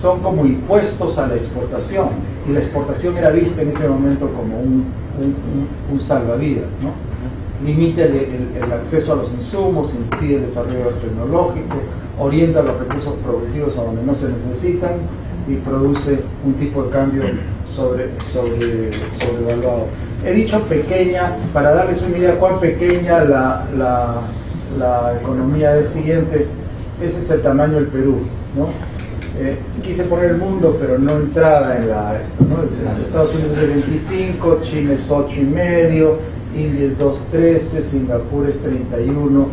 son como impuestos a la exportación, y la exportación era vista en ese momento como un salvavidas, ¿no? Limita el acceso a los insumos, impide el desarrollo tecnológico, orienta los recursos productivos a donde no se necesitan y produce un tipo de cambio sobrevaluado. He dicho pequeña para darles una idea cuán pequeña la economía es siguiente. Ese es el tamaño del Perú, ¿no? Quise poner el mundo, pero no entraba en esto, ¿no? Estados Unidos es 25, China es 8,5, India es 2,13, Singapur es 31,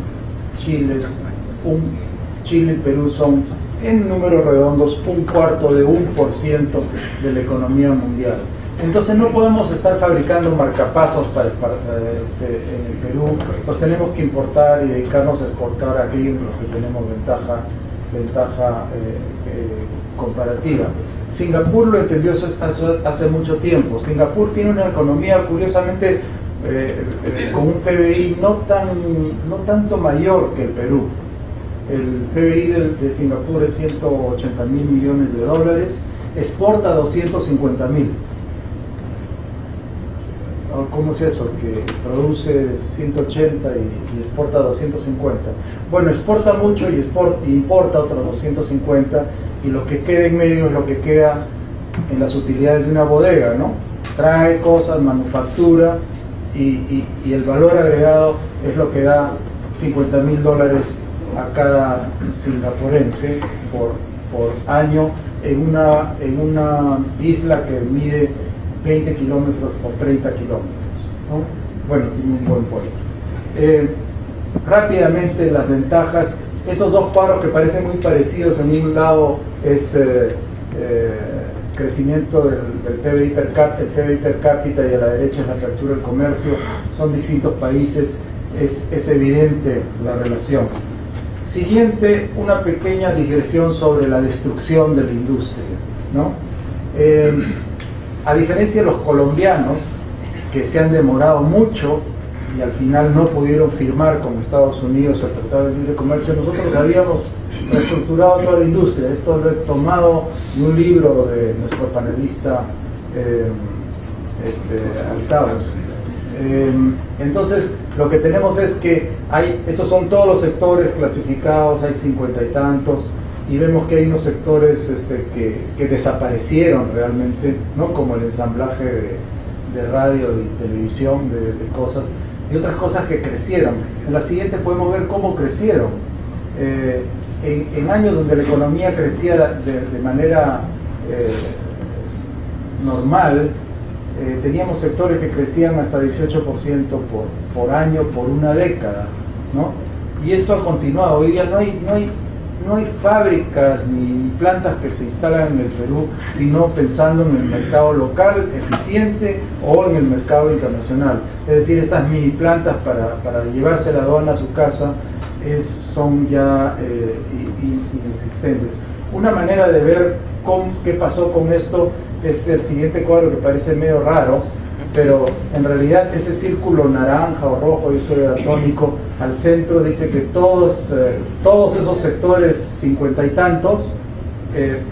Chile y Perú son, en números redondos, 1/4% de la economía mundial. Entonces no podemos estar fabricando marcapasos en el Perú, los tenemos que importar y dedicarnos a exportar aquellos en los que tenemos ventaja comparativa. Singapur lo entendió hace mucho tiempo. Singapur tiene una economía curiosamente con un PBI no tanto mayor que el Perú. El PBI de Singapur es 180.000 millones de dólares, exporta 250.000. ¿Cómo es eso? Que produce 180 y exporta 250. Bueno, exporta mucho y importa otros 250, y lo que queda en medio es lo que queda en las utilidades de una bodega, ¿no? Trae cosas, manufactura, y el valor agregado es lo que da $50.000 a cada singapurense por año en una isla que mide 20 kilómetros por 30 kilómetros, ¿no? Bueno, tiene un buen puerto. Rápidamente las ventajas, esos dos cuadros que parecen muy parecidos, en un lado es crecimiento del PBI per cápita y a la derecha es la apertura del comercio, son distintos países, es evidente la relación. Siguiente, una pequeña digresión sobre la destrucción de la industria, ¿no? A diferencia de los colombianos, que se han demorado mucho y al final no pudieron firmar con Estados Unidos el Tratado de Libre Comercio, nosotros habíamos reestructurado toda la industria. Esto lo he tomado de un libro de nuestro panelista Altavos. Entonces, lo que tenemos es que esos son todos los sectores clasificados, hay 50 y tantos, y vemos que hay unos sectores que desaparecieron realmente, ¿no? Como el ensamblaje de radio y televisión, de cosas, y otras cosas que crecieron. En la siguiente podemos ver cómo crecieron. En años donde la economía crecía de manera normal, teníamos sectores que crecían hasta 18% por año por una década, ¿no? Y esto ha continuado. Hoy día no hay fábricas ni plantas que se instalan en el Perú, sino pensando en el mercado local eficiente o en el mercado internacional. Es decir, estas mini plantas para llevarse la aduana a su casa son ya inexistentes. Una manera de ver qué pasó con esto es el siguiente cuadro, que parece medio raro, pero en realidad ese círculo naranja o rojo, yo soy daltónico, al centro dice que todos esos sectores 50 y tantos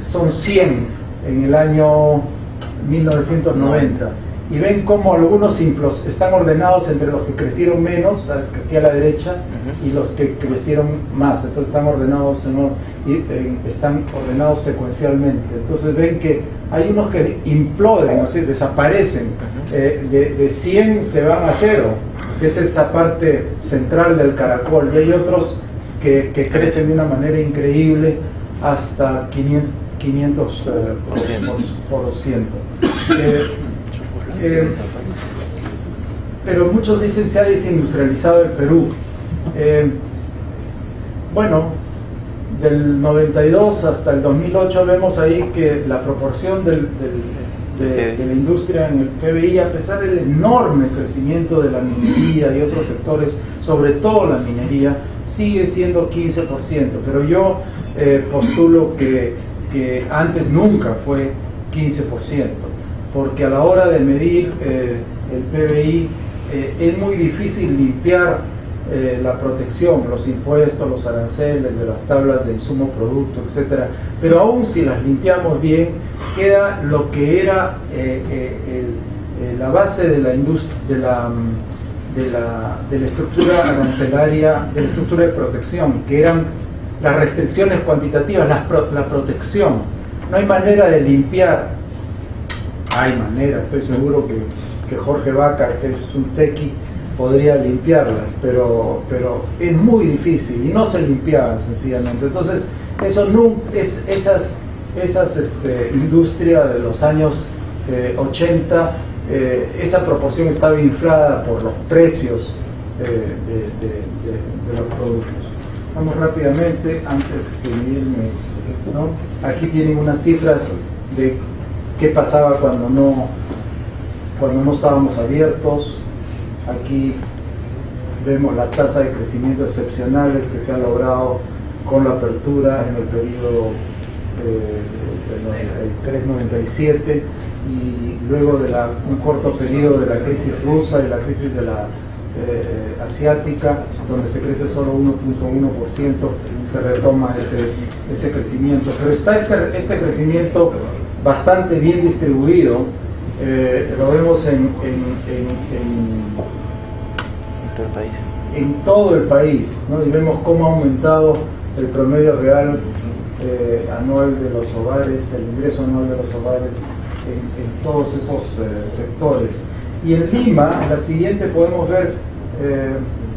son 100 en el año 1990, y ven cómo algunos están ordenados entre los que crecieron menos, aquí a la derecha, y los que crecieron más. Entonces están ordenados secuencialmente. Entonces ven que hay unos que imploden, o sea, desaparecen, de 100 se van a 0, que es esa parte central del caracol, y hay otros que crecen de una manera increíble hasta 500%. Pero muchos dicen se ha desindustrializado el Perú. Bueno, del 92 hasta el 2008 vemos ahí que la proporción de la industria en el PBI, a pesar del enorme crecimiento de la minería y otros sectores, sobre todo la minería, sigue siendo 15%, pero yo postulo que antes nunca fue 15%, porque a la hora de medir el PBI es muy difícil limpiar la protección, los impuestos, los aranceles de las tablas de insumo producto, etcétera, pero aún si las limpiamos bien, queda lo que era la base de la industria, de la estructura arancelaria, de la estructura de protección, que eran las restricciones cuantitativas, la protección. No hay manera de limpiar. Hay manera, estoy seguro que Jorge Vaca, que es un tequi, podría limpiarlas, pero es muy difícil y no se limpiaban sencillamente. Entonces, esas industria de los años 80, esa proporción estaba inflada por los precios de los productos. Vamos rápidamente, antes que irme, ¿no? Aquí tienen unas cifras de qué pasaba cuando no estábamos abiertos. Aquí vemos la tasa de crecimiento excepcionales que se ha logrado con la apertura en el periodo del 93-97 y luego de un corto periodo de la crisis rusa y la crisis de la asiática, donde se crece solo 1.1%, se retoma ese crecimiento. Pero está este crecimiento bastante bien distribuido, lo vemos en todo el país, ¿no? Y vemos cómo ha aumentado el promedio real anual de los hogares, el ingreso anual de los hogares en todos esos sectores. Y en Lima, en la siguiente podemos ver,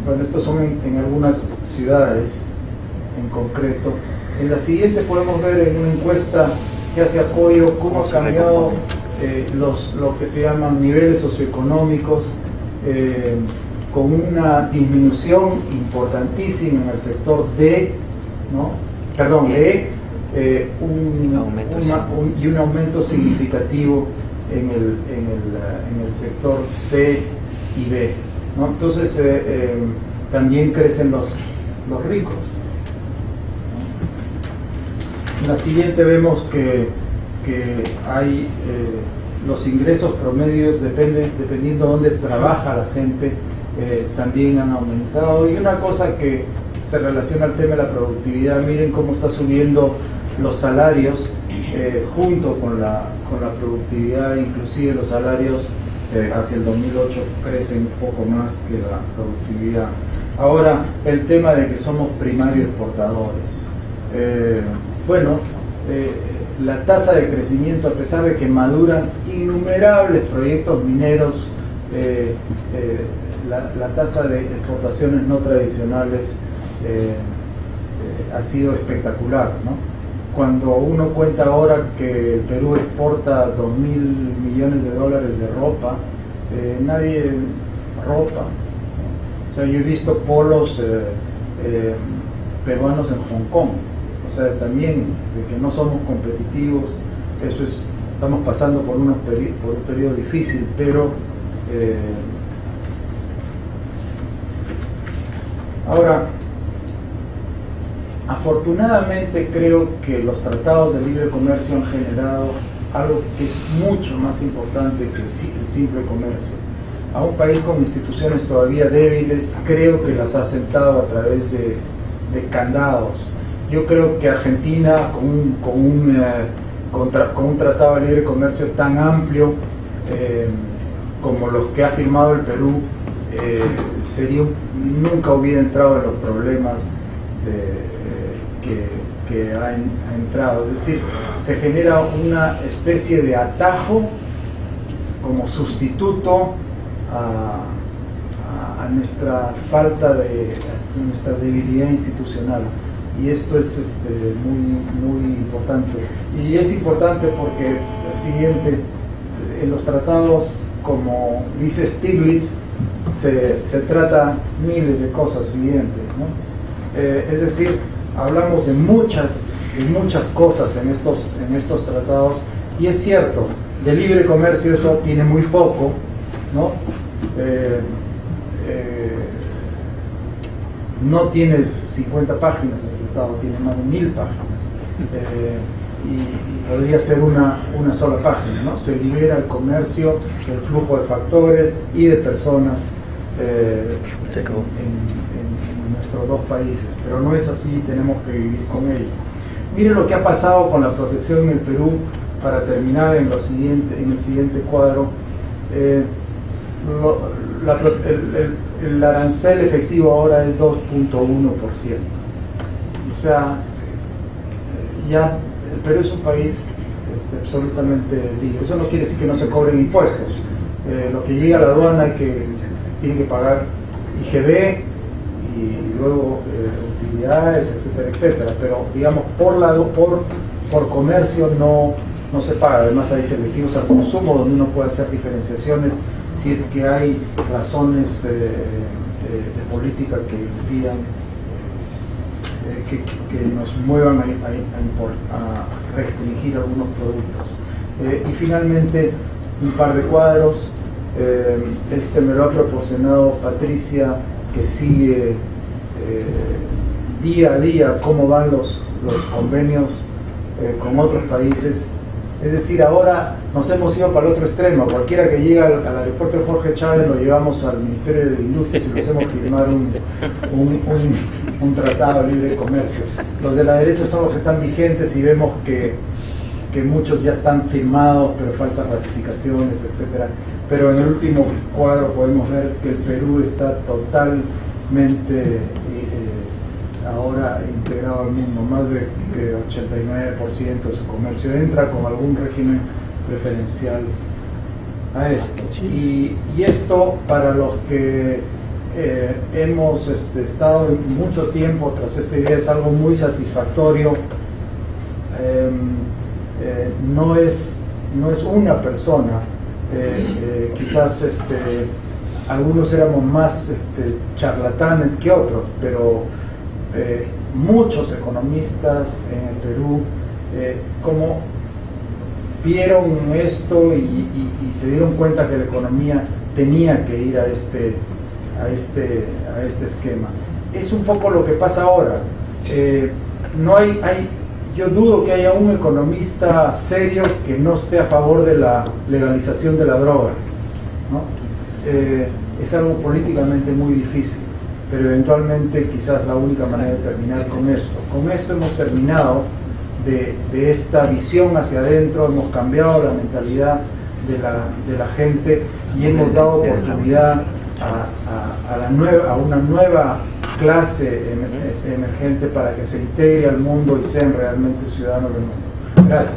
bueno, estos son en algunas ciudades en concreto. En la siguiente podemos ver en una encuesta que hace apoyo cómo ha cambiado lo que se llaman niveles socioeconómicos, con una disminución importantísima en el sector D, ¿no? Perdón, E, y un aumento significativo en el sector C y B, ¿no? Entonces también crecen los ricos, ¿no? En la siguiente vemos que hay los ingresos promedios, dependiendo de dónde trabaja la gente, también han aumentado. Y una cosa que se relaciona al tema de la productividad, miren cómo está subiendo los salarios junto con la productividad, inclusive los salarios hacia el 2008 crecen un poco más que la productividad. Ahora, el tema de que somos primarios exportadores. La tasa de crecimiento, a pesar de que maduran innumerables proyectos mineros, la tasa de exportaciones no tradicionales ha sido espectacular, ¿no? Cuando uno cuenta ahora que el Perú exporta 2.000 millones de dólares de ropa, ropa, ¿no? O sea, yo he visto polos peruanos en Hong Kong. O sea, también de que no somos competitivos, estamos pasando por un periodo difícil, pero ahora, afortunadamente creo que los tratados de libre comercio han generado algo que es mucho más importante que el simple comercio. A un país con instituciones todavía débiles, creo que las ha sentado a través de candados. Yo creo que Argentina, con un tratado de libre comercio tan amplio como los que ha firmado el Perú, nunca hubiera entrado en los problemas que ha entrado. Es decir, se genera una especie de atajo como sustituto a nuestra a nuestra debilidad institucional. Y esto es muy importante. Y es importante porque, en los tratados, como dice Stiglitz, se trata miles de cosas siguientes, ¿no? Es decir, hablamos de muchas cosas en estos tratados, y es cierto, de libre comercio eso tiene muy poco, ¿no? No tiene 50 páginas el tratado, tiene más de 1000 páginas, y podría ser una sola página, ¿no? Se libera el comercio, el flujo de factores y de personas en nuestros dos países, pero no es así, tenemos que vivir con ello. Miren lo que ha pasado con la protección en el Perú, para terminar en el siguiente cuadro. El arancel efectivo ahora es 2.1%. O sea, ya el Perú es un país absolutamente libre. Eso no quiere decir que no se cobren impuestos. Lo que llega a la aduana tiene que pagar IGB y luego utilidades, etcétera, etcétera. Pero digamos, por comercio no se paga. Además hay selectivos al consumo donde uno puede hacer diferenciaciones si es que hay razones de política que impidan que nos muevan a restringir algunos productos. Y finalmente, un par de cuadros. Me lo ha proporcionado Patricia, que sigue día a día cómo van los convenios con otros países. Es decir, ahora nos hemos ido para el otro extremo. Cualquiera que llega al aeropuerto de Jorge Chávez lo llevamos al Ministerio de Industria y le hacemos firmar un tratado de libre comercio. Los de la derecha son los que están vigentes y vemos que muchos ya están firmados, pero faltan ratificaciones, etcétera. Pero en el último cuadro podemos ver que el Perú está totalmente ahora integrado al mundo. Más de 89% de su comercio entra con algún régimen preferencial a esto. Y esto, para los que hemos estado mucho tiempo tras esta idea, es algo muy satisfactorio. No es una persona. Quizás algunos éramos más charlatanes que otros, pero muchos economistas en el Perú como vieron esto y se dieron cuenta que la economía tenía que ir a este esquema. Es un poco lo que pasa ahora. Yo dudo que haya un economista serio que no esté a favor de la legalización de la droga, ¿no? Es algo políticamente muy difícil, pero eventualmente quizás la única manera de terminar con esto. Con esto hemos terminado de esta visión hacia adentro, hemos cambiado la mentalidad de la gente y hemos dado oportunidad a una nueva clase emergente para que se integre al mundo y sean realmente ciudadanos del mundo. Gracias.